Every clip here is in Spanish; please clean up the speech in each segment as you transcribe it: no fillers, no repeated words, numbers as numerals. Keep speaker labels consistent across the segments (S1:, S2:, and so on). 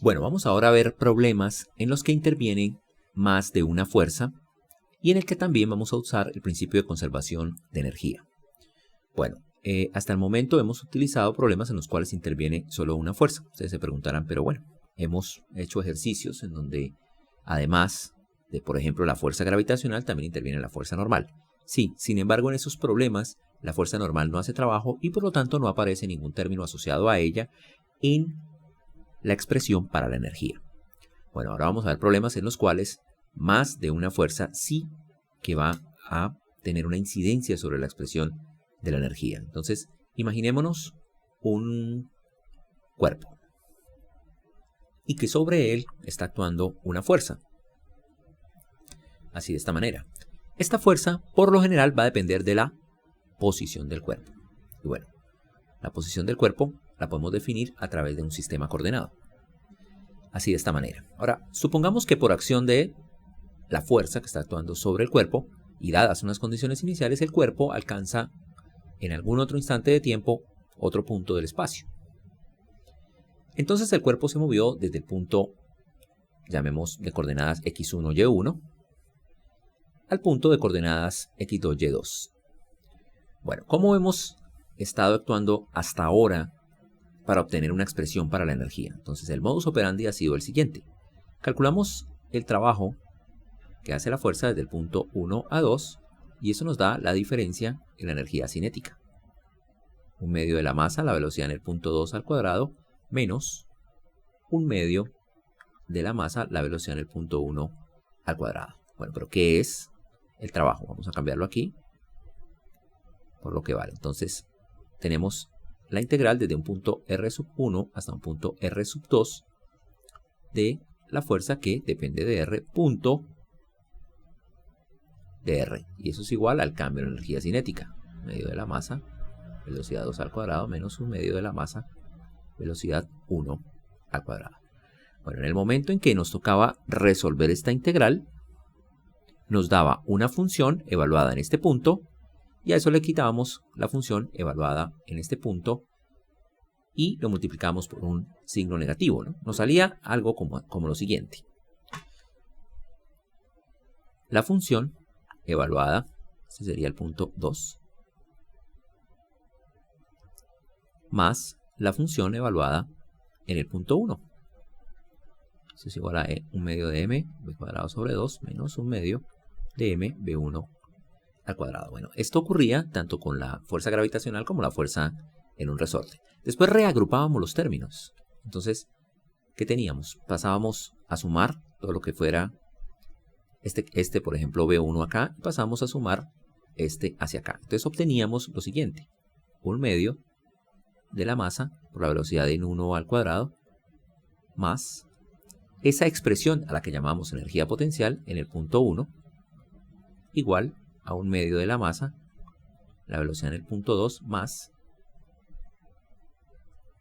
S1: Bueno, vamos ahora a ver problemas en los que intervienen más de una fuerza y en el que también vamos a usar el principio de conservación de energía. Bueno, hasta el momento hemos utilizado problemas en los cuales interviene solo una fuerza. Ustedes se preguntarán, pero bueno, hemos hecho ejercicios en donde además de, por ejemplo, la fuerza gravitacional, también interviene la fuerza normal. Sí, sin embargo, en esos problemas la fuerza normal no hace trabajo y por lo tanto no aparece ningún término asociado a ella en la expresión para la energía. Bueno, ahora vamos a ver problemas en los cuales más de una fuerza sí que va a tener una incidencia sobre la expresión de la energía. Entonces, imaginémonos un cuerpo y que sobre él está actuando una fuerza. Así de esta manera. Esta fuerza, por lo general, va a depender de la posición del cuerpo. Y bueno, la posición del cuerpo la podemos definir a través de un sistema coordenado. Así de esta manera. Ahora, supongamos que por acción de la fuerza que está actuando sobre el cuerpo y dadas unas condiciones iniciales, el cuerpo alcanza en algún otro instante de tiempo otro punto del espacio. Entonces el cuerpo se movió desde el punto, llamemos de coordenadas x1, y1, al punto de coordenadas x2, y2. Bueno, ¿cómo hemos estado actuando hasta ahora para obtener una expresión para la energía? Entonces el modus operandi ha sido el siguiente. Calculamos el trabajo que hace la fuerza desde el punto 1 a 2 y eso nos da la diferencia en la energía cinética. 1/2 de la masa, la velocidad en el punto 2 al cuadrado, menos 1/2 de la masa, la velocidad en el punto 1 al cuadrado. Bueno, pero ¿qué es el trabajo? Vamos a cambiarlo aquí por lo que vale. Entonces tenemos la integral desde un punto R1 hasta un punto R2 de la fuerza que depende de R punto de R. Y eso es igual al cambio de energía cinética. 1/2 de la masa, velocidad 2 al cuadrado, menos 1/2 de la masa, velocidad 1 al cuadrado. Bueno, en el momento en que nos tocaba resolver esta integral, nos daba una función evaluada en este punto, y a eso le quitábamos la función evaluada en este punto, y lo multiplicamos por un signo negativo, ¿no? Nos salía algo como lo siguiente. La función evaluada, este sería el punto 2, más la función evaluada en el punto 1. Esto es igual a 1/2 de m b cuadrado sobre 2 menos 1/2 de m b1 al cuadrado. Bueno, esto ocurría tanto con la fuerza gravitacional como la fuerza en un resorte. Después reagrupábamos los términos. Entonces, ¿qué teníamos? Pasábamos a sumar todo lo que fuera este por ejemplo, b1 acá, y pasamos a sumar este hacia acá. Entonces obteníamos lo siguiente. 1/2 de la masa por la velocidad en 1 al cuadrado más esa expresión a la que llamamos energía potencial en el punto 1 igual a 1/2 de la masa, la velocidad en el punto 2 más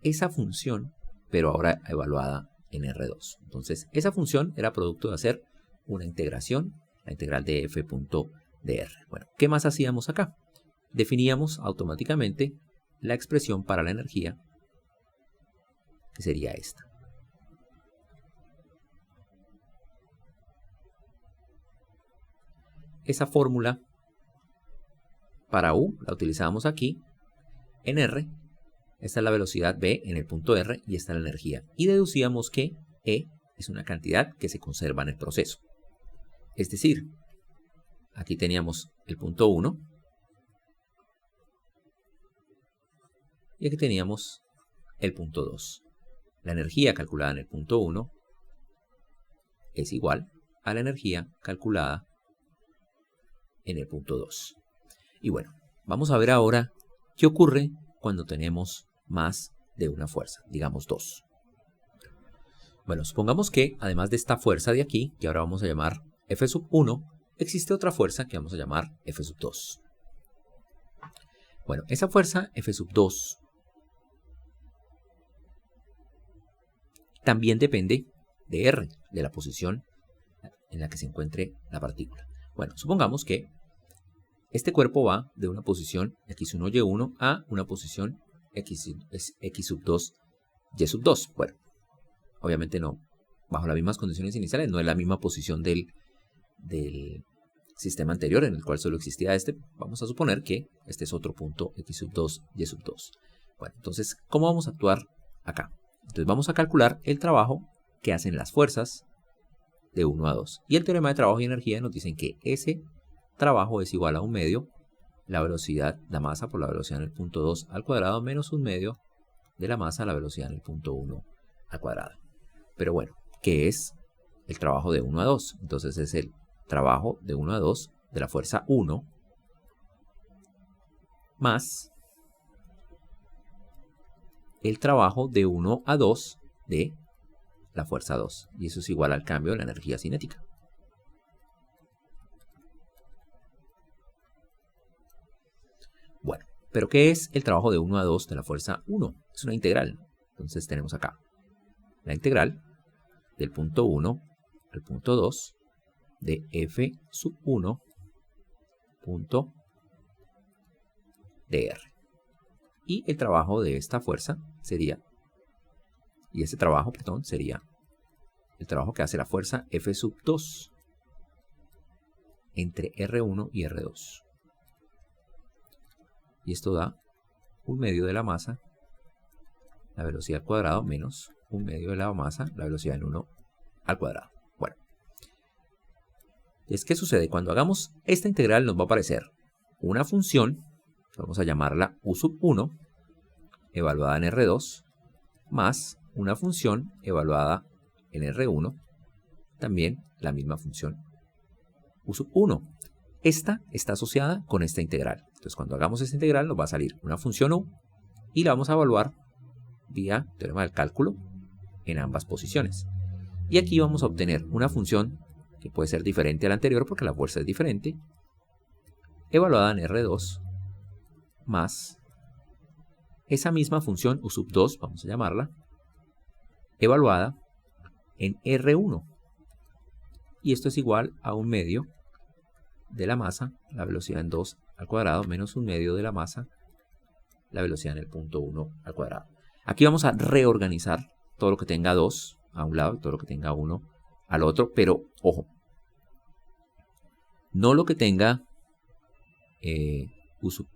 S1: esa función, pero ahora evaluada en R2. Entonces esa función era producto de hacer una integración, la integral de f punto de r. Bueno, ¿qué más hacíamos acá? Definíamos automáticamente la expresión para la energía, que sería esta. Esa fórmula para U la utilizamos aquí. En R, esta es la velocidad V en el punto R y esta es la energía. Y deducíamos que E es una cantidad que se conserva en el proceso. Es decir, aquí teníamos el punto 1 y aquí teníamos el punto 2. La energía calculada en el punto 1 es igual a la energía calculada en el punto 2. Y bueno, vamos a ver ahora qué ocurre cuando tenemos más de una fuerza, digamos 2. Bueno, supongamos que además de esta fuerza de aquí, que ahora vamos a llamar F1, existe otra fuerza que vamos a llamar F2. Bueno, esa fuerza F2 también depende de R, de la posición en la que se encuentre la partícula. Bueno, supongamos que este cuerpo va de una posición x1, y1 a una posición x2, y2. Bueno, obviamente no, bajo las mismas condiciones iniciales, no es la misma posición del sistema anterior en el cual solo existía este. Vamos a suponer que este es otro punto x sub 2, y sub 2. Bueno, entonces, ¿cómo vamos a actuar acá? Entonces vamos a calcular el trabajo que hacen las fuerzas de 1 a 2. Y el teorema de trabajo y energía nos dicen que ese trabajo es igual a 1 medio la velocidad, la masa por la velocidad en el punto 2 al cuadrado menos 1 medio de la masa a la velocidad en el punto 1 al cuadrado. Pero bueno, ¿qué es el trabajo de 1 a 2? Entonces es el trabajo de 1 a 2 de la fuerza 1 más el trabajo de 1 a 2 de la fuerza 2. Y eso es igual al cambio de la energía cinética. Bueno, ¿pero qué es el trabajo de 1 a 2 de la fuerza 1? Es una integral. Entonces tenemos acá la integral del punto 1 al punto 2 de f sub 1 punto dr. Y el trabajo de esta fuerza sería, y ese trabajo, perdón, sería el trabajo que hace la fuerza F sub 2 entre R1 y R2. Y esto da 1 medio de la masa, la velocidad al cuadrado, menos 1 medio de la masa, la velocidad en 1 al cuadrado. Bueno, ¿qué sucede? Cuando hagamos esta integral nos va a aparecer una función, vamos a llamarla u sub 1, evaluada en R2, más una función evaluada en R1, también la misma función u sub 1. Esta está asociada con esta integral. Entonces cuando hagamos esta integral nos va a salir una función u y la vamos a evaluar vía teorema del cálculo en ambas posiciones. Y aquí vamos a obtener una función que puede ser diferente a la anterior porque la fuerza es diferente, evaluada en R2, más esa misma función u sub 2, vamos a llamarla, evaluada en R1. Y esto es igual a 1 medio de la masa, la velocidad en 2 al cuadrado, menos 1 medio de la masa, la velocidad en el punto 1 al cuadrado. Aquí vamos a reorganizar todo lo que tenga 2 a un lado y todo lo que tenga 1 al otro, pero ojo, no lo que tenga u sub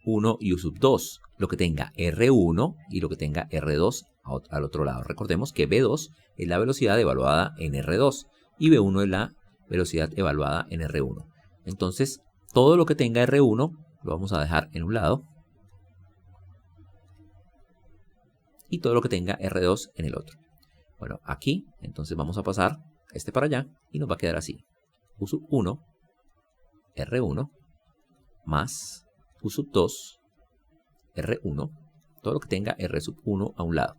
S1: 1 y u sub 2, lo que tenga R1 y lo que tenga R2 al otro lado. Recordemos que V2 es la velocidad evaluada en R2 y V1 es la velocidad evaluada en R1. Entonces, todo lo que tenga R1 lo vamos a dejar en un lado y todo lo que tenga R2 en el otro. Bueno, aquí entonces vamos a pasar este para allá y nos va a quedar así. U sub 1, R1, más U sub 2, R1, todo lo que tenga R sub 1 a un lado,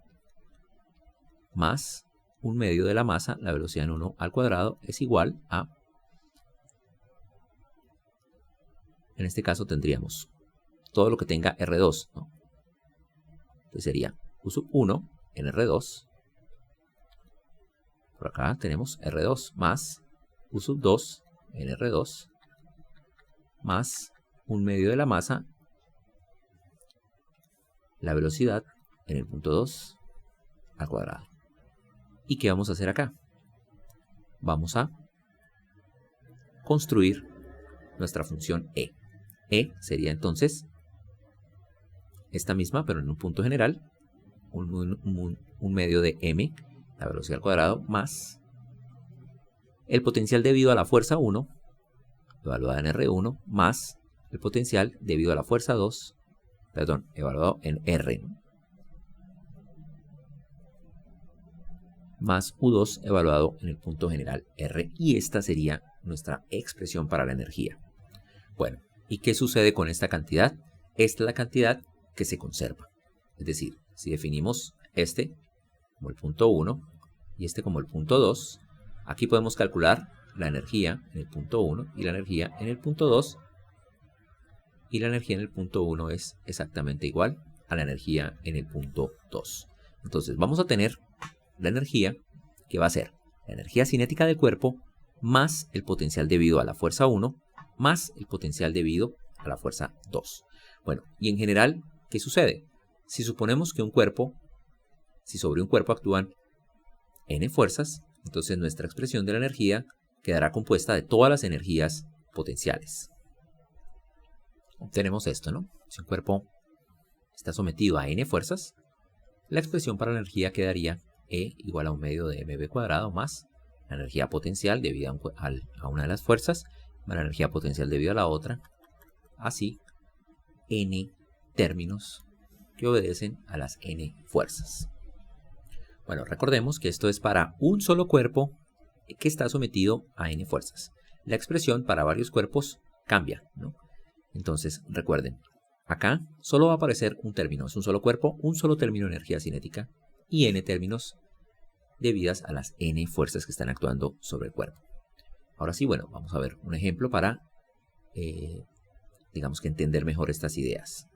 S1: más 1 medio de la masa, la velocidad en 1 al cuadrado, es igual a, en este caso tendríamos todo lo que tenga R2, ¿no? Entonces sería U sub 1 en R2, por acá tenemos R2 más U sub 2 en R2, más 1 medio de la masa, la velocidad en el punto 2 al cuadrado. ¿Y qué vamos a hacer acá? Vamos a construir nuestra función E. E sería entonces esta misma, pero en un punto general, un medio de m, la velocidad al cuadrado, más el potencial debido a la fuerza 1, evaluada en R1, más el potencial debido a la fuerza 2, perdón, evaluado en R, ¿no? Más U2 evaluado en el punto general R, y esta sería nuestra expresión para la energía. Bueno, ¿y qué sucede con esta cantidad? Esta es la cantidad que se conserva. Es decir, si definimos este como el punto 1 y este como el punto 2, aquí podemos calcular la energía en el punto 1 y la energía en el punto 2, y la energía en el punto 1 es exactamente igual a la energía en el punto 2. Entonces vamos a tener la energía que va a ser la energía cinética del cuerpo más el potencial debido a la fuerza 1 más el potencial debido a la fuerza 2. Bueno, y en general, ¿qué sucede? Si suponemos que si sobre un cuerpo actúan n fuerzas, entonces nuestra expresión de la energía quedará compuesta de todas las energías potenciales. Obtenemos esto, ¿no? Si un cuerpo está sometido a n fuerzas, la expresión para la energía quedaría E igual a 1/2 de mv cuadrado más la energía potencial debida a una de las fuerzas, más la energía potencial debida a la otra, así n términos que obedecen a las n fuerzas. Bueno, recordemos que esto es para un solo cuerpo que está sometido a n fuerzas. La expresión para varios cuerpos cambia, ¿no? Entonces, recuerden, acá solo va a aparecer un término, es un solo cuerpo, un solo término de energía cinética y n términos debidas a las n fuerzas que están actuando sobre el cuerpo. Ahora sí, bueno, vamos a ver un ejemplo para, digamos que entender mejor estas ideas.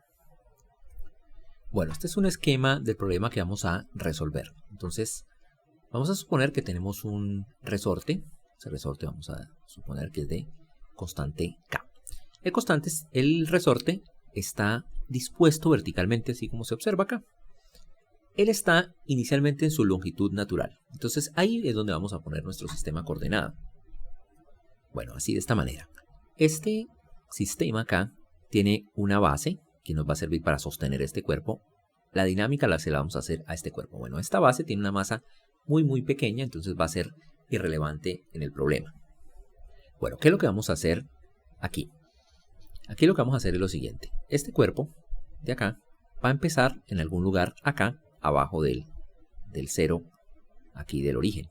S1: Bueno, este es un esquema del problema que vamos a resolver. Entonces, vamos a suponer que tenemos un resorte. Ese resorte vamos a suponer que es de constante K. El resorte está dispuesto verticalmente, así como se observa acá. Él está inicialmente en su longitud natural. Entonces, ahí es donde vamos a poner nuestro sistema coordenado. Bueno, así de esta manera. Este sistema acá tiene una base que nos va a servir para sostener este cuerpo. La dinámica se la vamos a hacer a este cuerpo. Bueno, esta base tiene una masa muy pequeña, entonces va a ser irrelevante en el problema. Bueno, ¿qué es lo que vamos a hacer aquí? Aquí lo que vamos a hacer es lo siguiente. Este cuerpo de acá va a empezar en algún lugar acá, abajo del cero, aquí del origen.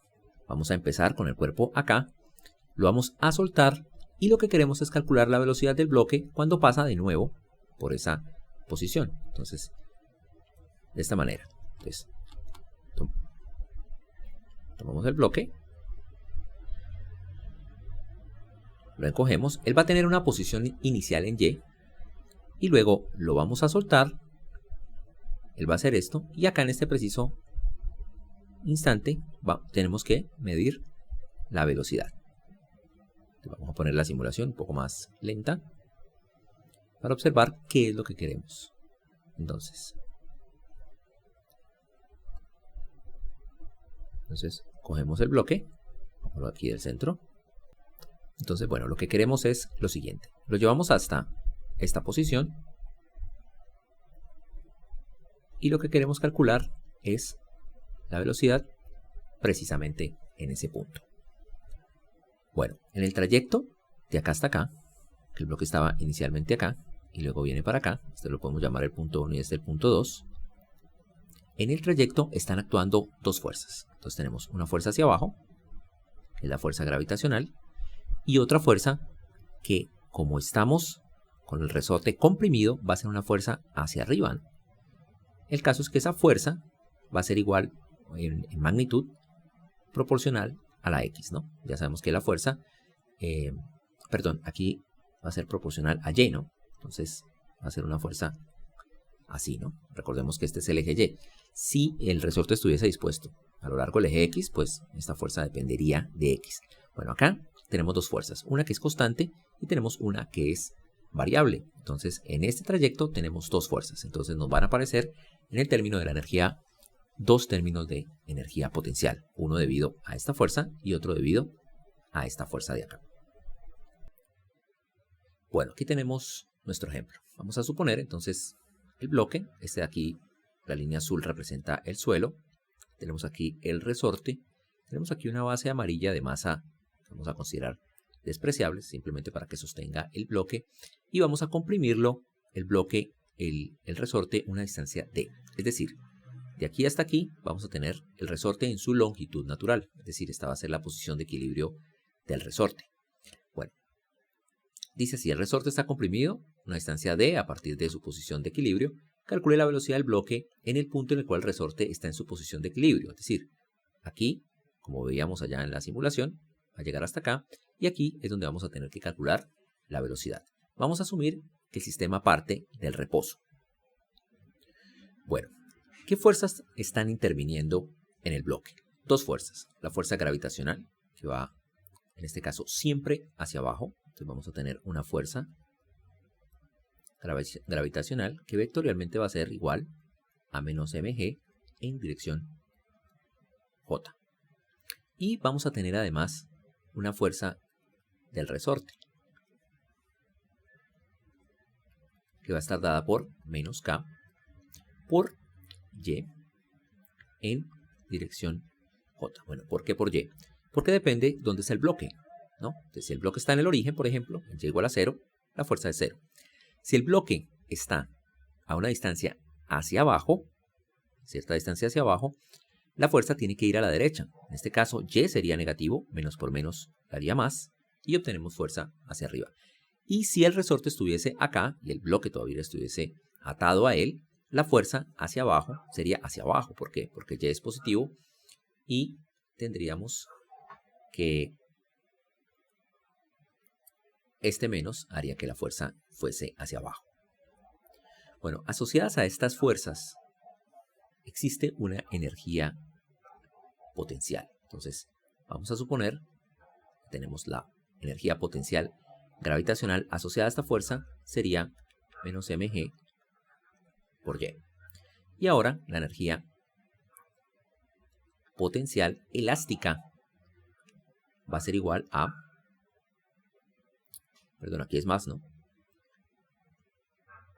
S1: Vamos a empezar con el cuerpo acá, lo vamos a soltar y lo que queremos es calcular la velocidad del bloque cuando pasa de nuevo por esa posición. Entonces, de esta manera. Entonces, tomamos el bloque, lo encogemos, él va a tener una posición inicial en Y y luego lo vamos a soltar, él va a hacer esto y acá en este preciso instante tenemos que medir la velocidad. Entonces, vamos a poner la simulación un poco más lenta para observar qué es lo que queremos. Entonces, cogemos el bloque, vamos aquí del centro. Entonces, bueno, lo que queremos es lo siguiente. Lo llevamos hasta esta posición y lo que queremos calcular es la velocidad precisamente en ese punto. Bueno, en el trayecto de acá hasta acá, que el bloque estaba inicialmente acá y luego viene para acá, este lo podemos llamar el punto 1 y este el punto 2. En el trayecto están actuando dos fuerzas. Entonces tenemos una fuerza hacia abajo, que es la fuerza gravitacional, y otra fuerza que, como estamos con el resorte comprimido, va a ser una fuerza hacia arriba. El caso es que esa fuerza va a ser igual en magnitud proporcional a la X, ¿no? Ya sabemos que la fuerza, aquí va a ser proporcional a Y, ¿no? Entonces va a ser una fuerza así, ¿no? Recordemos que este es el eje Y. Si el resorte estuviese dispuesto a lo largo del eje X, pues esta fuerza dependería de X. Bueno, acá tenemos dos fuerzas, una que es constante y tenemos una que es variable. Entonces, en este trayecto tenemos dos fuerzas. Entonces, nos van a aparecer en el término de la energía dos términos de energía potencial. Uno debido a esta fuerza y otro debido a esta fuerza de acá. Bueno, aquí tenemos nuestro ejemplo. Vamos a suponer entonces el bloque. Este de aquí, la línea azul representa el suelo. Tenemos aquí el resorte. Tenemos aquí una base amarilla de masa, vamos a considerar despreciable, simplemente para que sostenga el bloque. Y vamos a comprimirlo, el bloque, el resorte, una distancia d. Es decir, de aquí hasta aquí vamos a tener el resorte en su longitud natural. Es decir, esta va a ser la posición de equilibrio del resorte. Bueno, dice si el resorte está comprimido, una distancia d a partir de su posición de equilibrio, calcule la velocidad del bloque en el punto en el cual el resorte está en su posición de equilibrio. Es decir, aquí, como veíamos allá en la simulación, va a llegar hasta acá y aquí es donde vamos a tener que calcular la velocidad. Vamos a asumir que el sistema parte del reposo. Bueno, ¿qué fuerzas están interviniendo en el bloque? Dos fuerzas. La fuerza gravitacional, que va, en este caso, siempre hacia abajo. Entonces vamos a tener una fuerza gravitacional que vectorialmente va a ser igual a menos mg en dirección j. Y vamos a tener además una fuerza del resorte, que va a estar dada por menos K por Y en dirección J. Bueno, ¿por qué por Y? Porque depende dónde está el bloque, ¿no? Entonces, si el bloque está en el origen, por ejemplo, en Y igual a 0, la fuerza es 0. Si el bloque está a una distancia hacia abajo, cierta distancia hacia abajo, la fuerza tiene que ir a la derecha. En este caso, Y sería negativo, menos por menos daría más, y obtenemos fuerza hacia arriba. Y si el resorte estuviese acá, y el bloque todavía estuviese atado a él, la fuerza hacia abajo sería hacia abajo. ¿Por qué? Porque Y es positivo y tendríamos que este menos haría que la fuerza fuese hacia abajo. Bueno, asociadas a estas fuerzas existe una energía potencial. Entonces, vamos a suponer que tenemos la energía potencial gravitacional asociada a esta fuerza sería menos mg por Y. Y ahora la energía potencial elástica va a ser igual a, perdón, aquí es más, ¿no?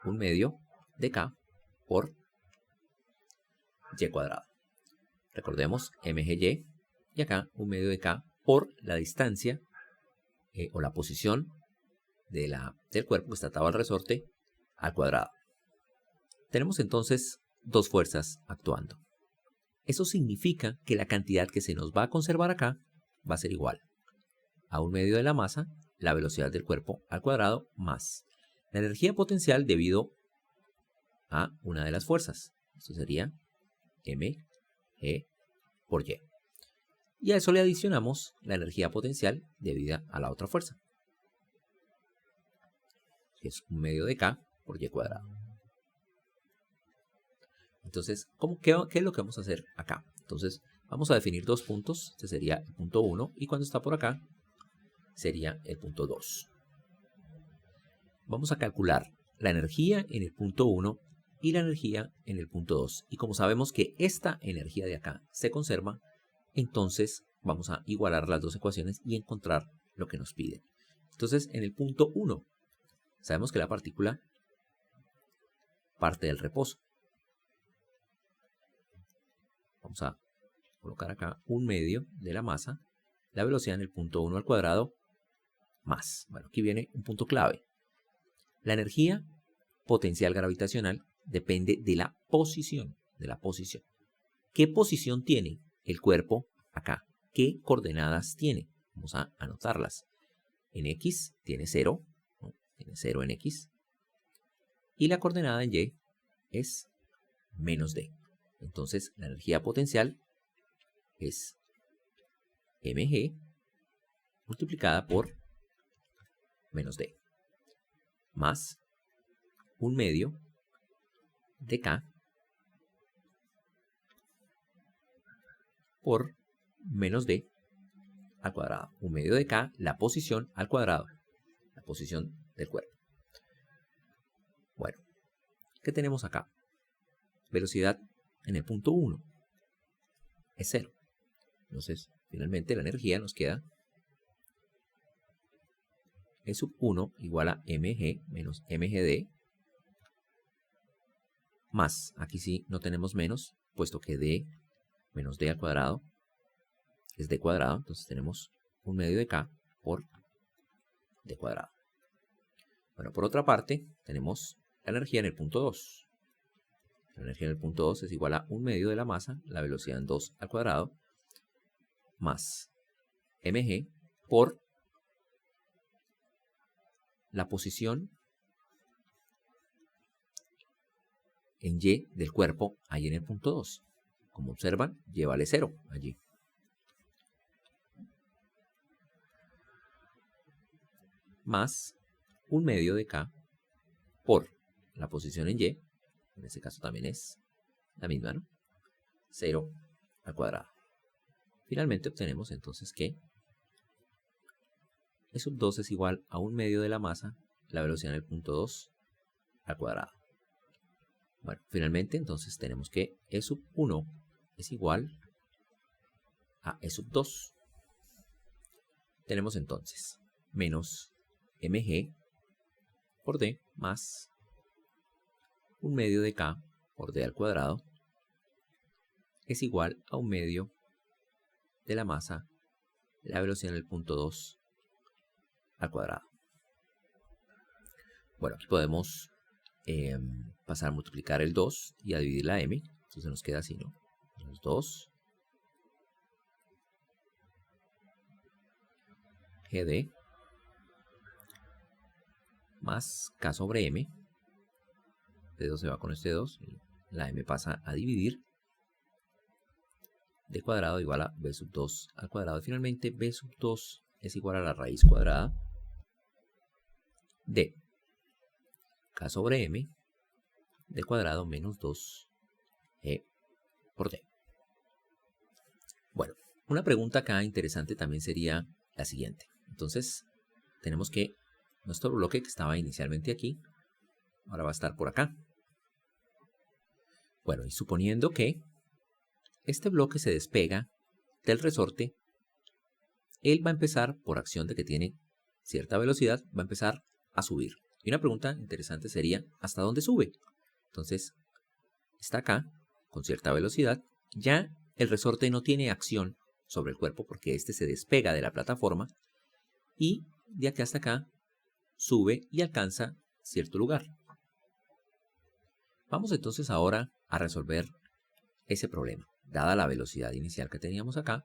S1: 1/2 de K por Y cuadrado. Recordemos mgy y acá 1/2 de K por la distancia o la posición del cuerpo que está atado al resorte al cuadrado. Tenemos entonces dos fuerzas actuando. Eso significa que la cantidad que se nos va a conservar acá va a ser igual a 1/2 de la masa, la velocidad del cuerpo al cuadrado, más la energía potencial debido a una de las fuerzas. Esto sería mg por Y. Y a eso le adicionamos la energía potencial debida a la otra fuerza, que es 1/2 de K por Y cuadrado. Entonces, ¿qué es lo que vamos a hacer acá? Entonces, vamos a definir dos puntos. Este sería el punto 1 y cuando está por acá sería el punto 2. Vamos a calcular la energía en el punto 1 y la energía en el punto 2. Y como sabemos que esta energía de acá se conserva, entonces vamos a igualar las dos ecuaciones y encontrar lo que nos piden. Entonces, en el punto 1, sabemos que la partícula parte del reposo. Vamos a colocar acá 1/2 de la masa, la velocidad en el punto 1 al cuadrado, más. Bueno, aquí viene un punto clave. La energía potencial gravitacional depende de la posición, ¿Qué posición tiene el cuerpo acá? ¿Qué coordenadas tiene? Vamos a anotarlas. En X tiene 0, ¿no? Tiene 0 en X. Y la coordenada en Y es menos D. Entonces, la energía potencial es mg multiplicada por menos D, más 1/2 de K por menos D al cuadrado. 1/2 de K, la posición al cuadrado, la posición del cuerpo. Bueno, ¿qué tenemos acá? Velocidad en el punto 1 es 0. Entonces, finalmente la energía nos queda E sub 1 igual a mg menos mgd, más, aquí sí no tenemos menos, puesto que d menos d al cuadrado es d cuadrado, entonces tenemos 1/2 de K por d cuadrado. Bueno, por otra parte, tenemos la energía en el punto 2. La energía en el punto 2 es igual a 1/2 de la masa, la velocidad en 2 al cuadrado, más mg por la posición en Y del cuerpo ahí en el punto 2. Como observan, Y vale 0 allí. Más 1/2 de K por la posición en Y, en este caso también es la misma, ¿no? 0 al cuadrado. Finalmente obtenemos entonces que E sub 2 es igual a 1/2 de la masa, la velocidad en el punto 2 al cuadrado. Bueno, finalmente entonces tenemos que E sub 1 es igual a E sub 2. tenemos entonces menos mg por d más 1/2 de k por d al cuadrado es igual a 1/2 de la masa, la velocidad en el punto 2 al cuadrado. Bueno, aquí podemos pasar a multiplicar el 2 y a dividir la m, entonces nos queda así, ¿no? Los 2 gd más k sobre m, de 2 se va con este 2, y la m pasa a dividir, d cuadrado igual a b sub 2 al cuadrado, y finalmente b sub 2 es igual a la raíz cuadrada de k sobre m, d cuadrado menos 2g por d. Bueno, una pregunta acá interesante también sería la siguiente. Entonces, tenemos que nuestro bloque que estaba inicialmente aquí, ahora va a estar por acá. Bueno, y suponiendo que este bloque se despega del resorte, él va a empezar, por acción de que tiene cierta velocidad, va a empezar a subir. Y una pregunta interesante sería, ¿hasta dónde sube? Entonces, está acá, con cierta velocidad, ya el resorte no tiene acción sobre el cuerpo porque este se despega de la plataforma y de aquí hasta acá sube y alcanza cierto lugar. Vamos entonces ahora a resolver ese problema. Dada la velocidad inicial que teníamos acá,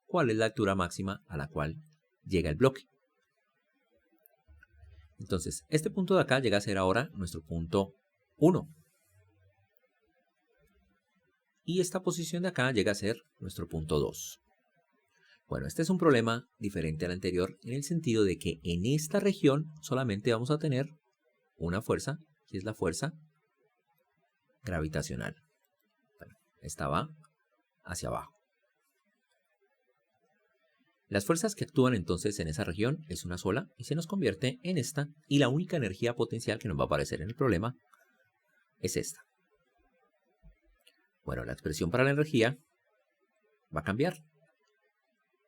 S1: ¿cuál es la altura máxima a la cual llega el bloque? Entonces, este punto de acá llega a ser ahora nuestro punto 1. Y esta posición de acá llega a ser nuestro punto 2. Bueno, este es un problema diferente al anterior en el sentido de que en esta región solamente vamos a tener una fuerza, que es la fuerza gravitacional. Bueno, esta va hacia abajo. Las fuerzas que actúan entonces en esa región es una sola y se nos convierte en esta, y la única energía potencial que nos va a aparecer en el problema es esta. Bueno, la expresión para la energía va a cambiar.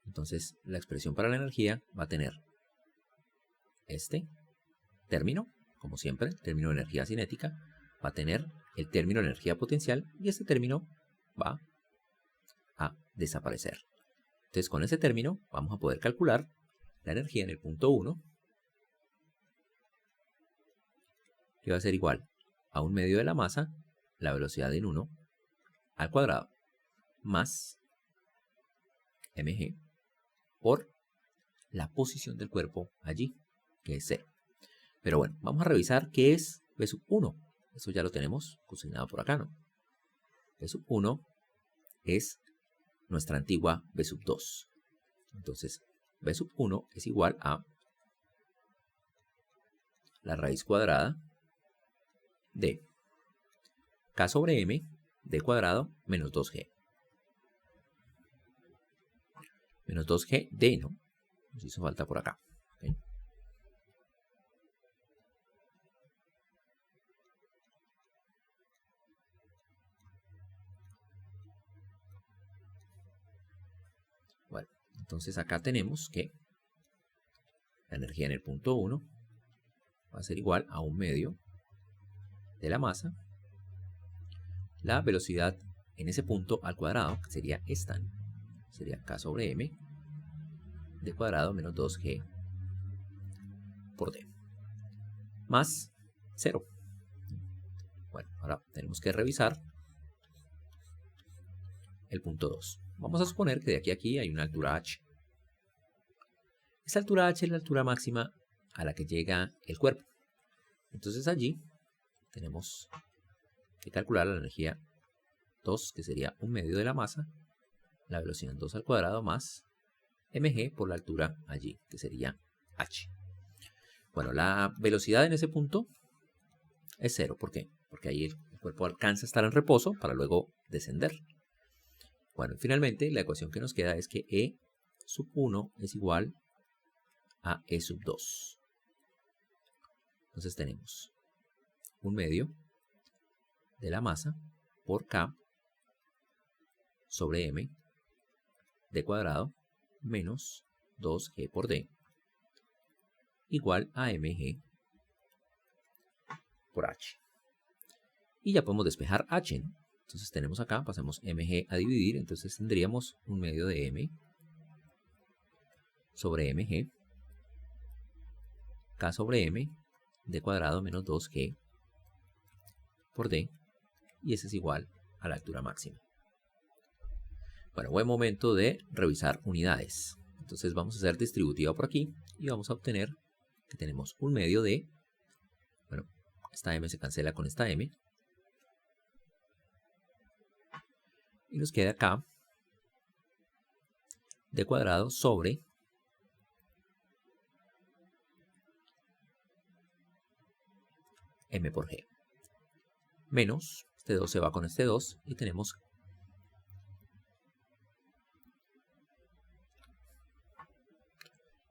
S1: Entonces, la expresión para la energía va a tener este término, como siempre, término de energía cinética, va a tener el término de energía potencial y este término va a desaparecer. Entonces, con ese término vamos a poder calcular la energía en el punto 1, que va a ser igual a 1/2 de la masa, la velocidad en 1 al cuadrado, más mg por la posición del cuerpo allí, que es 0. Pero bueno, vamos a revisar qué es B sub 1. Eso ya lo tenemos consignado por acá, ¿no? B sub 1 es nuestra antigua B sub 2. Entonces, B sub 1 es igual a la raíz cuadrada de k sobre m, d cuadrado, menos 2g. Menos 2g d, ¿no? Nos hizo falta por acá. ¿Okay? Bueno, entonces acá tenemos que la energía en el punto 1 va a ser igual a 1/2 de la masa, la velocidad en ese punto al cuadrado, que sería esta, ¿no? Sería k sobre m, d cuadrado menos 2g por d, más 0. Bueno, ahora tenemos que revisar el punto 2. Vamos a suponer que de aquí a aquí hay una altura h. Esta altura h es la altura máxima a la que llega el cuerpo. Entonces allí tenemos que calcular la energía 2, que sería 1/2 de la masa, la velocidad en 2 al cuadrado, más mg por la altura allí, que sería h. Bueno, la velocidad en ese punto es 0. ¿Por qué? Porque ahí el cuerpo alcanza a estar en reposo para luego descender. Bueno, finalmente la ecuación que nos queda es que E sub 1 es igual a E sub 2. Entonces tenemos 1/2 de la masa por K sobre M d cuadrado menos 2g por d igual a mg por h. Y ya podemos despejar h, ¿no? Entonces tenemos acá, pasamos mg a dividir, entonces tendríamos 1/2 de m sobre mg, k sobre m, d cuadrado menos 2g por d, y ese es igual a la altura máxima. Bueno, buen momento de revisar unidades. Entonces vamos a hacer distributiva por aquí y vamos a obtener que tenemos 1/2 de, bueno, esta m se cancela con esta m, y nos queda acá d cuadrado sobre m por g, menos, este 2 se va con este 2, y tenemos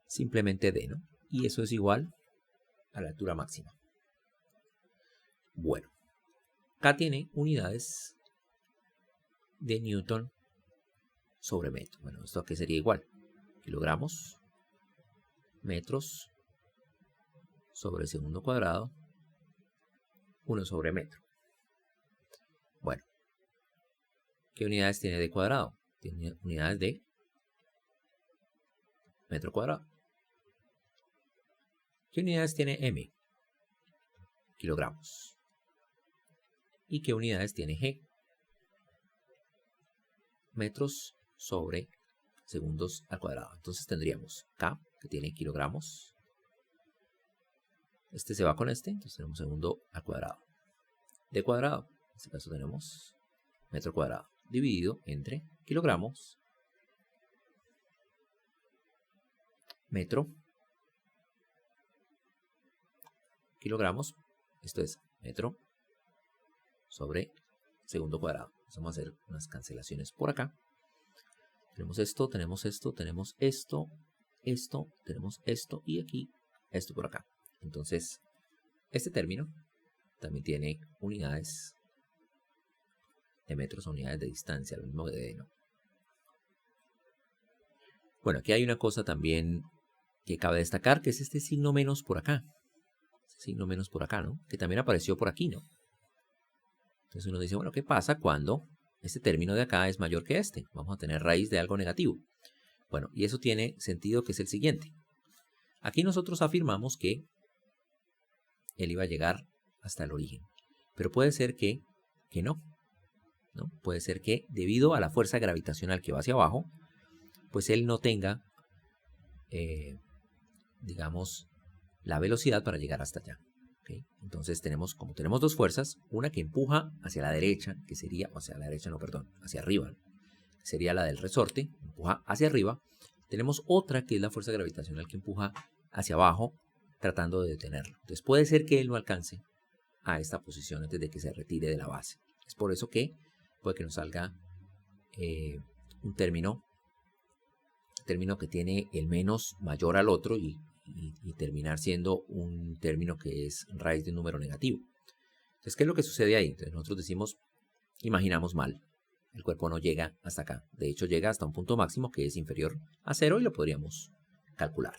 S1: simplemente d, ¿no? Y eso es igual a la altura máxima. Bueno, K tiene unidades de Newton sobre metro. Bueno, ¿esto a qué sería igual? Kilogramos, metros sobre segundo cuadrado, 1 sobre metro. Bueno, ¿qué unidades tiene d cuadrado? Tiene unidades de metro cuadrado. ¿Qué unidades tiene m? Kilogramos. ¿Y qué unidades tiene g? Metros sobre segundos al cuadrado. Entonces tendríamos K, que tiene kilogramos. Este se va con este, entonces tenemos segundo al cuadrado. D cuadrado, en este caso tenemos metro cuadrado, dividido entre kilogramos, metro, kilogramos, esto es metro sobre segundo cuadrado. Vamos a hacer unas cancelaciones por acá. Tenemos esto, tenemos esto, tenemos esto, esto, tenemos esto y aquí esto por acá. Entonces, este término también tiene unidades de metros o unidades de distancia, lo mismo de d, ¿no? Bueno, aquí hay una cosa también que cabe destacar, que es este signo menos por acá. Este signo menos por acá, ¿no? Que también apareció por aquí, ¿no? Entonces uno dice, bueno, ¿qué pasa cuando este término de acá es mayor que este? Vamos a tener raíz de algo negativo. Bueno, y eso tiene sentido, que es el siguiente. Aquí nosotros afirmamos que él iba a llegar hasta el origen. Pero puede ser que no. Puede ser que debido a la fuerza gravitacional que va hacia abajo, pues él no tenga, digamos, la velocidad para llegar hasta allá. ¿Okay? Entonces como tenemos dos fuerzas, una que empuja hacia la derecha, que sería, o hacia la derecha no, perdón, hacia arriba, que sería la del resorte, empuja hacia arriba. Tenemos otra que es la fuerza gravitacional que empuja hacia abajo, tratando de detenerlo. Entonces puede ser que él no alcance a esta posición antes de que se retire de la base. Es por eso que puede que nos salga un término que tiene el menos mayor al otro y terminar siendo un término que es raíz de un número negativo. Entonces, ¿qué es lo que sucede ahí? Entonces nosotros decimos, imaginamos mal. El cuerpo no llega hasta acá. De hecho, llega hasta un punto máximo que es inferior a 0 y lo podríamos calcular.